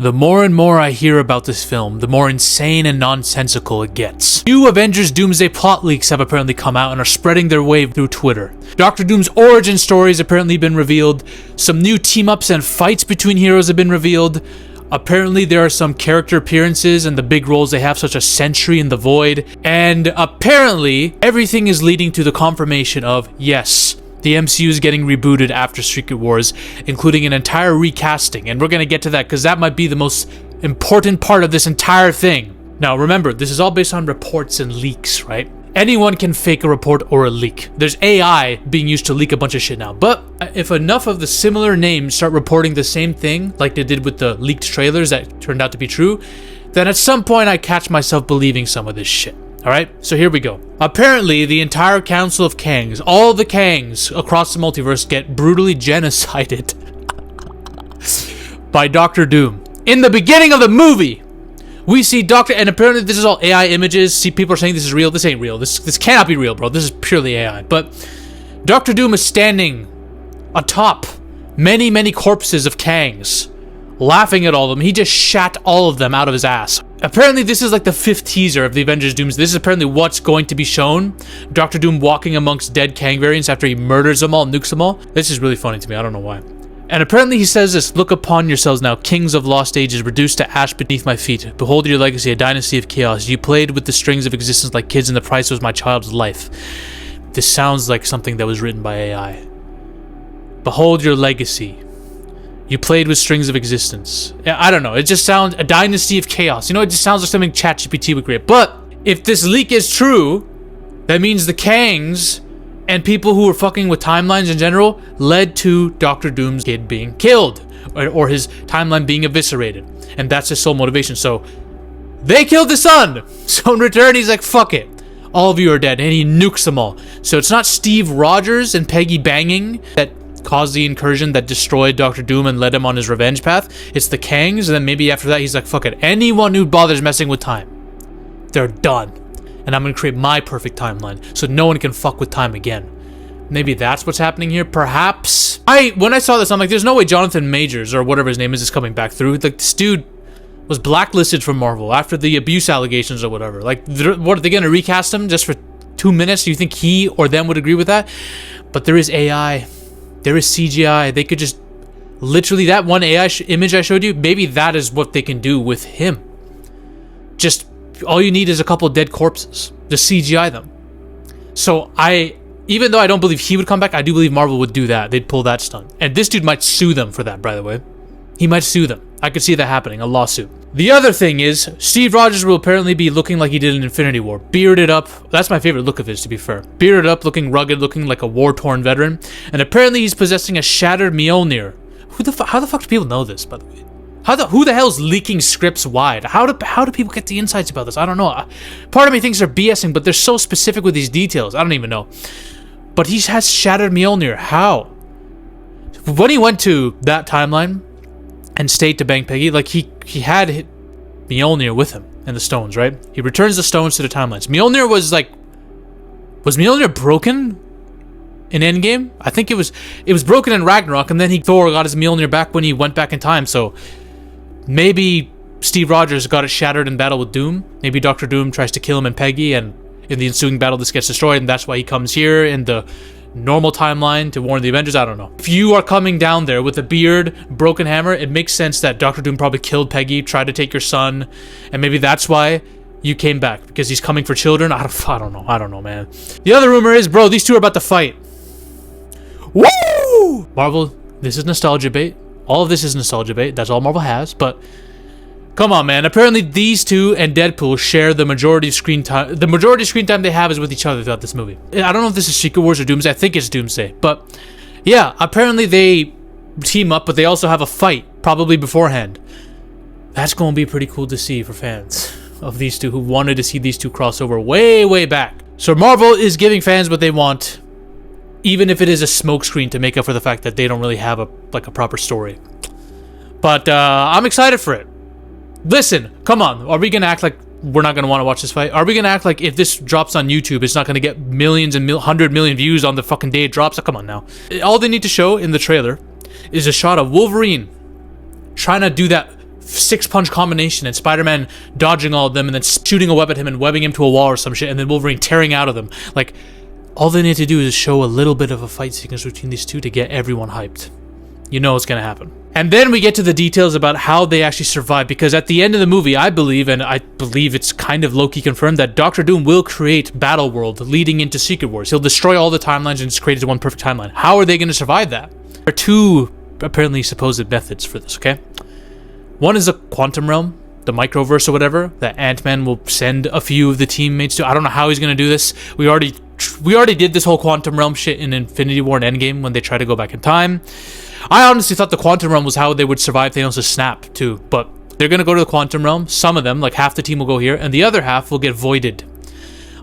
The more and more I hear about this film, the more insane and nonsensical it gets. New Avengers Doomsday plot leaks have apparently come out and are spreading their wave through Twitter. Doctor Doom's origin story has apparently been revealed. Some new team-ups and fights between heroes have been revealed. Apparently there are some character appearances and the big roles they have, such as Sentry and the Void. And apparently everything is leading to the confirmation of, yes, the MCU is getting rebooted after Secret Wars, including an entire recasting. And we're going to get to that because that might be the most important part of this entire thing. Now remember, this is all based on reports and leaks, right? Anyone can fake a report or a leak. There's AI being used to leak a bunch of shit now. But if enough of the similar names start reporting the same thing, like they did with the leaked trailers that turned out to be true, then at some point I catch myself believing some of this shit. Alright, so here we go. Apparently, the entire Council of Kangs, all the Kangs across the multiverse, get brutally genocided by Doctor Doom. In the beginning of the movie, we see Doctor, and apparently this is all AI images. See, people are saying this is real. This ain't real. This cannot be real, bro. This is purely AI. But Doctor Doom is standing atop many, many corpses of Kangs, laughing at all of them. He just shat all of them out of his ass. Apparently this is like the 5th teaser of the Avengers Doomsday. This is apparently what's going to be shown. Doctor Doom walking amongst dead Kang variants after he murders them all, nukes them all. This is really funny to me. I don't know why. And apparently he says this: "Look upon yourselves now, kings of lost ages, reduced to ash beneath my feet. Behold your legacy, a dynasty of chaos. You played with the strings of existence like kids, and the price was my child's life." This sounds like something that was written by AI. Behold your legacy. You played with strings of existence. I don't know. It just sounds a dynasty of chaos. You know, it just sounds like something ChatGPT would create. But if this leak is true, that means the Kangs and people who were fucking with timelines in general led to Doctor Doom's kid being killed, or his timeline being eviscerated. And that's his sole motivation. So they killed the son. So in return, he's like, fuck it. All of you are dead. And he nukes them all. So it's not Steve Rogers and Peggy banging that caused the incursion that destroyed Doctor Doom and led him on his revenge path. It's the Kangs, and then maybe after that he's like, fuck it, anyone who bothers messing with time, they're done. And I'm gonna create my perfect timeline so no one can fuck with time again. Maybe that's what's happening here, perhaps. When I saw this, I'm like, there's no way Jonathan Majors, or whatever his name is coming back through. Like, this dude was blacklisted from Marvel after the abuse allegations or whatever. Like, what, are they gonna recast him just for 2 minutes? Do you think he or them would agree with that? But there is AI. There is CGI. They could just literally, that one AI image I showed you, maybe that is what they can do with him. Just all you need is a couple of dead corpses. Just CGI them. So even though I don't believe he would come back, I do believe Marvel would do that. They'd pull that stunt. And this dude might sue them for that, by the way. He might sue them. I could see that happening, a lawsuit. The other thing is, Steve Rogers will apparently be looking like he did in Infinity War. Bearded up. That's my favorite look of his, to be fair. Bearded up, looking rugged, looking like a war-torn veteran. And apparently he's possessing a shattered Mjolnir. How the fuck do people know this, by the way? Who the hell is leaking scripts wide? How do people get the insights about this? I don't know. Part of me thinks they're BSing, but they're so specific with these details. I don't even know. But he has shattered Mjolnir. How? When he went to that timeline and stayed to bang Peggy, like he had Mjolnir with him and the stones, right? He returns the stones to the timelines. Mjolnir was Mjolnir broken in Endgame? I think it was broken in Ragnarok, and then Thor got his Mjolnir back when he went back in time. So maybe Steve Rogers got it shattered in battle with Doom. Maybe Doctor Doom tries to kill him and Peggy, and in the ensuing battle this gets destroyed, and that's why he comes here in the normal timeline to warn the Avengers. I don't know. If you are coming down there with a beard, broken hammer, it makes sense that Doctor Doom probably killed Peggy, tried to take your son, and maybe that's why you came back, because he's coming for children. I don't know, man. The other rumor is, bro, these two are about to fight. Woo! Marvel, this is nostalgia bait. All of this is nostalgia bait. That's all Marvel has, but come on, man. Apparently these two and Deadpool share the majority of screen time. The majority of screen time they have is with each other throughout this movie. I don't know if this is Secret Wars or Doomsday. I think it's Doomsday. But yeah, apparently they team up, but they also have a fight, probably beforehand. That's going to be pretty cool to see for fans of these two who wanted to see these two crossover way, way back. So Marvel is giving fans what they want, even if it is a smokescreen to make up for the fact that they don't really have a proper story. But I'm excited for it. Listen, come on. Are we going to act like we're not going to want to watch this fight? Are we going to act like if this drops on YouTube, it's not going to get millions and 100 million views on the fucking day it drops? Oh, come on now. All they need to show in the trailer is a shot of Wolverine trying to do that 6-punch combination and Spider-Man dodging all of them and then shooting a web at him and webbing him to a wall or some shit, and then Wolverine tearing out of them. Like, all they need to do is show a little bit of a fight sequence between these two to get everyone hyped. You know it's gonna happen. And then we get to the details about how they actually survive, because at the end of the movie, I believe it's kind of low-key confirmed, that Doctor Doom will create Battleworld leading into Secret Wars. He'll destroy all the timelines and just create one perfect timeline. How are they going to survive that? There are two, apparently, supposed methods for this, okay? One is a quantum realm, the microverse or whatever, that Ant-Man will send a few of the teammates to. I don't know how he's going to do this. We already did this whole quantum realm shit in Infinity War and Endgame when they try to go back in time. I honestly thought the quantum realm was how they would survive Thanos' snap too, but they're going to go to the quantum realm. Some of them, like half the team, will go here, and the other half will get voided.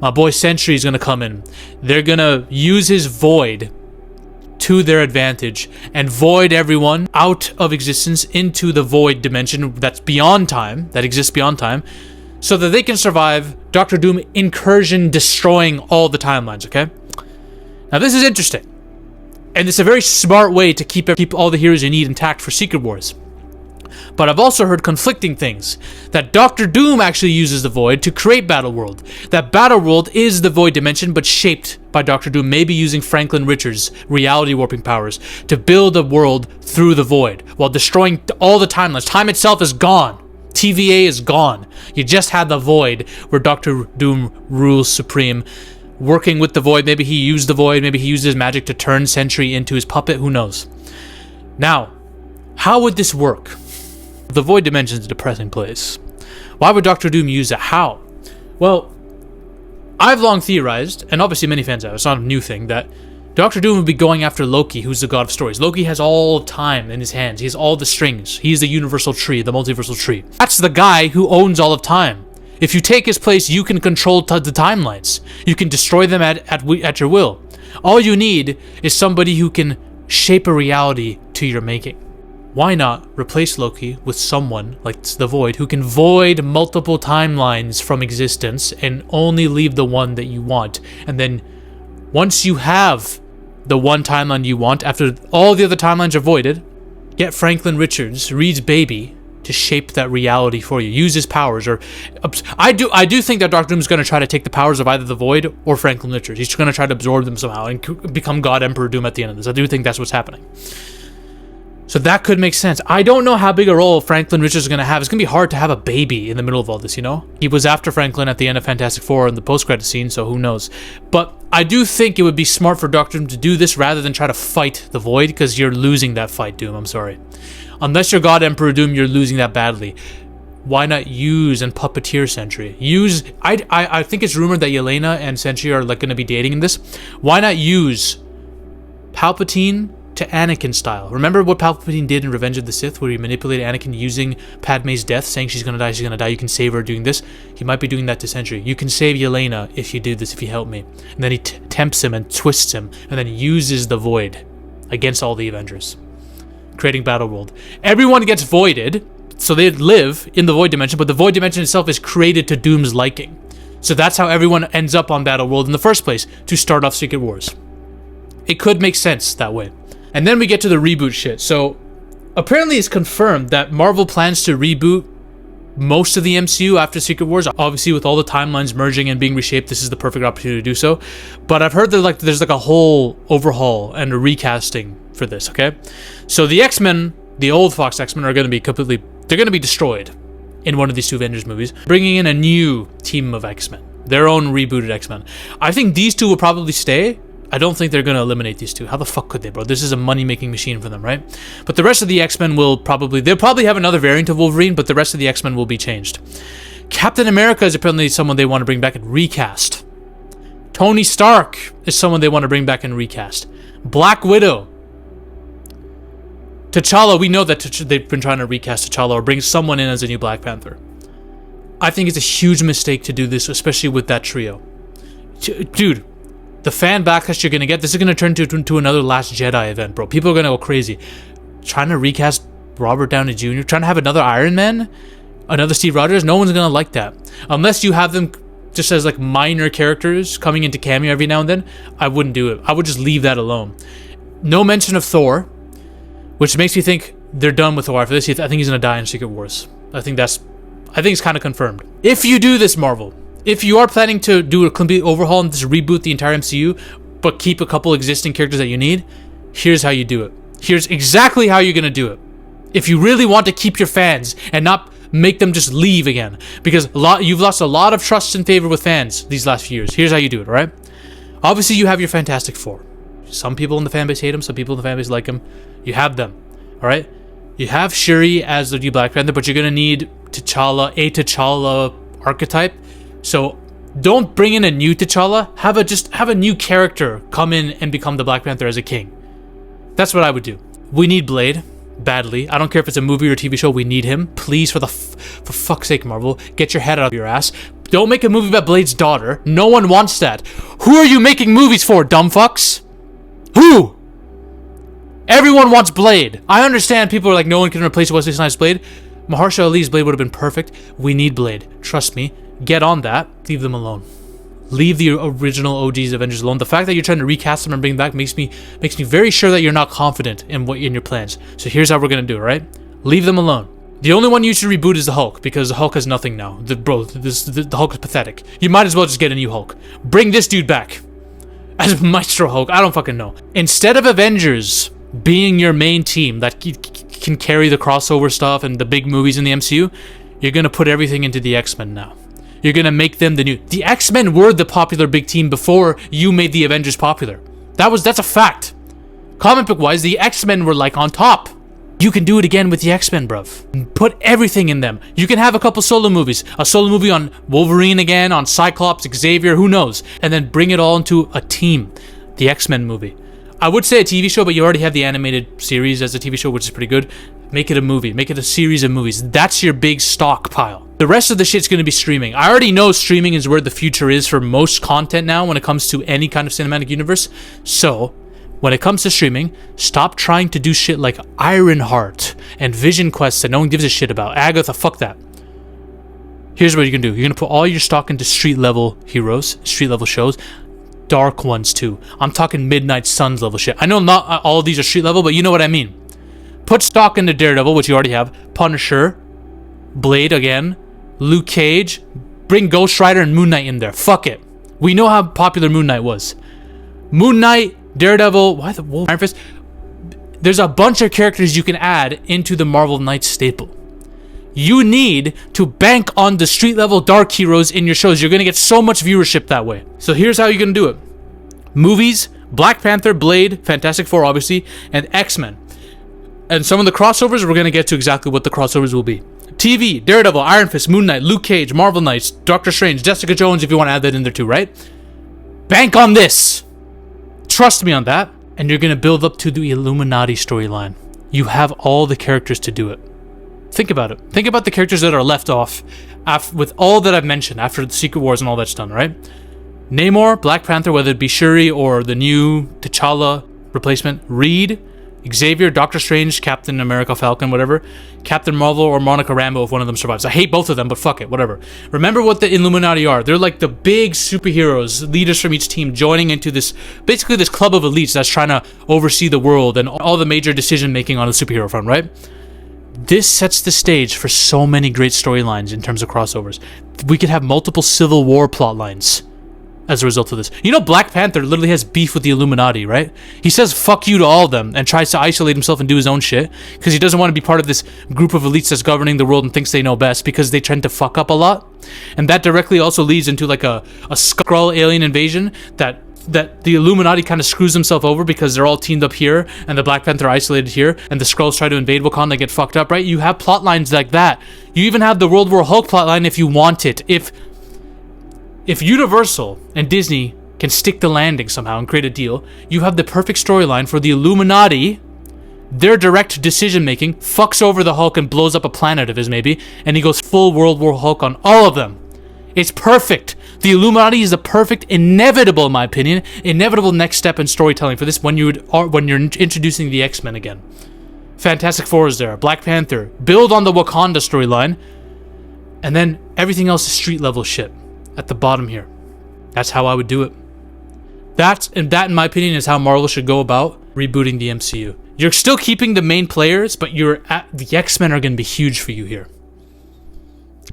My boy Sentry is going to come in. They're going to use his void to their advantage and void everyone out of existence into the void dimension that's beyond time, that exists beyond time, so that they can survive Doctor Doom incursion destroying all the timelines, okay? Now this is interesting. And it's a very smart way to keep all the heroes you need intact for Secret Wars. But I've also heard conflicting things. That Doctor Doom actually uses the Void to create Battleworld. That Battleworld is the Void dimension, but shaped by Doctor Doom, maybe using Franklin Richards' reality warping powers to build a world through the Void, while destroying all the timelines. Time itself is gone. TVA is gone. You just had the Void, where Doctor Doom rules supreme. Working with the Void, maybe he used the Void, maybe he used his magic to turn Sentry into his puppet, who knows. Now, how would this work? The Void dimension is a depressing place. Why would Doctor Doom use it? How? Well, I've long theorized, and obviously many fans have, it's not a new thing, that Doctor Doom would be going after Loki, who's the god of stories. Loki has all of time in his hands. He has all the strings. He's the universal tree, the multiversal tree. That's the guy who owns all of time. If you take his place, you can control the timelines. You can destroy them at your will. All you need is somebody who can shape a reality to your making. Why not replace Loki with someone like the Void, who can void multiple timelines from existence and only leave the one that you want? And then once you have the one timeline you want, after all the other timelines are voided, get Franklin Richards, Reed's baby, to shape that reality for you. Use his powers, or I do think that Doctor Doom is going to try to take the powers of either the Void or Franklin Richards. He's going to try to absorb them somehow and become God Emperor Doom at the end of this. I do think that's what's happening. So that could make sense. I don't know how big a role Franklin Richards is going to have. It's going to be hard to have a baby in the middle of all this, you know? He was after Franklin at the end of Fantastic Four in the post-credit scene, so who knows. But I do think it would be smart for Doctor Doom to do this rather than try to fight the Void, because you're losing that fight, Doom. I'm sorry. Unless you're God Emperor Doom, you're losing that badly. Why not use and puppeteer Sentry? I think it's rumored that Yelena and Sentry are like going to be dating in this. Why not use Palpatine to Anakin style? Remember what Palpatine did in Revenge of the Sith, where he manipulated Anakin using Padme's death, saying she's gonna die, you can save her doing this? He might be doing that to Sentry. You can save Yelena if you do this, if you help me. And then he tempts him and twists him, and then uses the Void against all the Avengers, creating Battleworld. Everyone gets voided, so they live in the Void dimension, but the Void dimension itself is created to Doom's liking. So that's how everyone ends up on Battleworld in the first place, to start off Secret Wars. It could make sense that way. And then we get to the reboot shit. So apparently it's confirmed that Marvel plans to reboot most of the MCU after Secret Wars. Obviously, with all the timelines merging and being reshaped, this is the perfect opportunity to do so. But I've heard that there's a whole overhaul and a recasting for this, okay? So the X-Men, the old Fox X-Men, are going to be they're going to be destroyed in one of these two Avengers movies, bringing in a new team of X-Men, their own rebooted X-Men. I think these two will probably stay. I don't think they're going to eliminate these two. How the fuck could they, bro? This is a money-making machine for them, right? But the rest of the X-Men they'll probably have another variant of Wolverine, but the rest of the X-Men will be changed. Captain America is apparently someone they want to bring back and recast. Tony Stark is someone they want to bring back and recast. Black Widow. T'Challa, we know that they've been trying to recast T'Challa or bring someone in as a new Black Panther. I think it's a huge mistake to do this, especially with that trio. Dude, the fan backlash you're going to get, this is going to turn into another Last Jedi event, bro. People are going to go crazy. Trying to recast Robert Downey Jr., trying to have another Iron Man, another Steve Rogers, no one's going to like that. Unless you have them just as like minor characters coming into cameo every now and then, I wouldn't do it. I would just leave that alone. No mention of Thor, which makes me think they're done with Thor after this. I think he's gonna die in Secret Wars. I think it's kind of confirmed. If you do this, Marvel, if you are planning to do a complete overhaul and just reboot the entire MCU, but keep a couple existing characters that you need, here's how you do it. Here's exactly how you're gonna do it. If you really want to keep your fans and not make them just leave again, because you've lost a lot of trust and favor with fans these last few years. Here's how you do it, all right? Obviously, you have your Fantastic Four. Some people in the fan base hate him. Some people in the fan base like him. You have them, all right? You have Shuri as the new Black Panther, but you're gonna need T'Challa archetype. So don't bring in a new T'Challa. Have a new character come in and become the Black Panther as a king. That's what I would do. We need Blade badly. I don't care if it's a movie or TV show. We need him. Please, for fuck's sake, Marvel, get your head out of your ass. Don't make a movie about Blade's daughter. No one wants that. Who are you making movies for, dumb fucks? Who? Everyone wants Blade. I understand people are like, no one can replace Wesley Snipes' Blade. Mahershala Ali's Blade would have been perfect. We need Blade. Trust me. Get on that. Leave them alone. Leave the original OGs Avengers alone. The fact that you're trying to recast them and bring them back makes me very sure that you're not confident in your plans. So here's how we're gonna do it, right? Leave them alone. The only one you should reboot is the Hulk, because the Hulk has nothing now. The Hulk is pathetic. You might as well just get a new Hulk. Bring this dude back as Maestro Hulk. I don't fucking know. Instead of Avengers being your main team that can carry the crossover stuff and the big movies in the MCU, you're gonna put everything into the X-Men now. You're gonna make them the X-Men were the popular big team before you made the Avengers popular. That's a fact. Comic book wise, the X-Men were like on top. You can do it again with the X-Men, bruv. Put everything in them. You can have a couple solo movies. A solo movie on Wolverine again, on Cyclops, Xavier, who knows? And then bring it all into a team. The X-Men movie. I would say a TV show, but you already have the animated series as a TV show, which is pretty good. Make it a movie. Make it a series of movies. That's your big stockpile. The rest of the shit's going to be streaming. I already know streaming is where the future is for most content now when it comes to any kind of cinematic universe. So, when it comes to streaming, stop trying to do shit like Ironheart and Vision Quest that no one gives a shit about. Agatha, fuck that. Here's what you can do. You're going to put all your stock into street-level heroes, street-level shows. Dark ones, too. I'm talking Midnight Suns level shit. I know not all of these are street-level, but you know what I mean. Put stock into Daredevil, which you already have. Punisher. Blade again. Luke Cage. Bring Ghost Rider and Moon Knight in there. Fuck it. We know how popular Moon Knight was. Moon Knight, Daredevil, why the Wolf? Iron Fist. There's a bunch of characters you can add into the Marvel Knights staple. You need to bank on the street level dark heroes in your shows. You're going to get so much viewership that way. So here's how you're going to do it. Movies, Black Panther, Blade, Fantastic Four obviously, and X-Men. And some of the crossovers, we're going to get to exactly what the crossovers will be. TV, Daredevil, Iron Fist, Moon Knight, Luke Cage, Marvel Knights, Doctor Strange, Jessica Jones, if you want to add that in there too, right? Bank on this. Trust me on that. And you're going to build up to the Illuminati storyline. You have all the characters to do it. Think about it. Think about the characters that are left off with all that I've mentioned after the Secret Wars and all that's done, right? Namor, Black Panther, whether it be Shuri or the new T'Challa replacement, Reed, Xavier, Doctor Strange, Captain America, Falcon, whatever, Captain Marvel or Monica Rambeau if one of them survives. I hate both of them, but fuck it, whatever. Remember what the Illuminati are. They're like the big superheroes, leaders from each team joining into this, basically this club of elites that's trying to oversee the world and all the major decision making on the superhero front, right? This sets the stage for so many great storylines in terms of crossovers. We could have multiple Civil War plot lines as a result of this. You know, Black Panther literally has beef with the Illuminati, right? He says fuck you to all of them and tries to isolate himself and do his own shit because he doesn't want to be part of this group of elites that's governing the world and thinks they know best because they tend to fuck up a lot. And that directly also leads into like a Skrull alien invasion that the Illuminati kind of screws themselves over because they're all teamed up here and the Black Panther isolated here and the Skrulls try to invade Wakanda and get fucked up, right? You have plot lines like that. You even have the World War Hulk plot line if you want it. If Universal and Disney can stick the landing somehow and create a deal, you have the perfect storyline for the Illuminati. Their direct decision-making fucks over the Hulk and blows up a planet of his, maybe, and he goes full World War Hulk on all of them. It's perfect. The Illuminati is the perfect, inevitable, in my opinion, inevitable next step in storytelling for this when you're introducing the X-Men again. Fantastic Four is there. Black Panther. Build on the Wakanda storyline, and then everything else is street-level shit at the bottom here. That's how I would do it. That, in my opinion, is how Marvel should go about rebooting the MCU. You're still keeping the main players, but the X-Men are going to be huge for you here.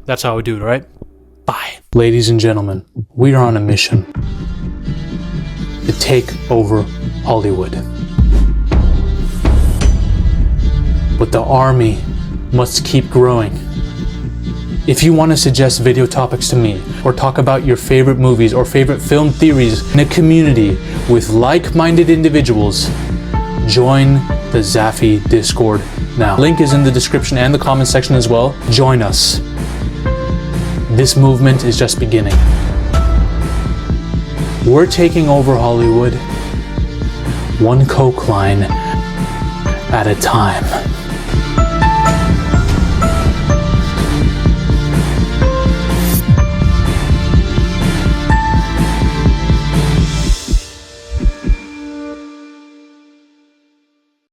That's how I would do it, all right? Bye. Ladies and gentlemen, we are on a mission to take over Hollywood. But the army must keep growing. If you want to suggest video topics to me, or talk about your favorite movies or favorite film theories in a community with like-minded individuals, join the Zafy Discord now. Link is in the description and the comment section as well. Join us. This movement is just beginning. We're taking over Hollywood, one coke line at a time.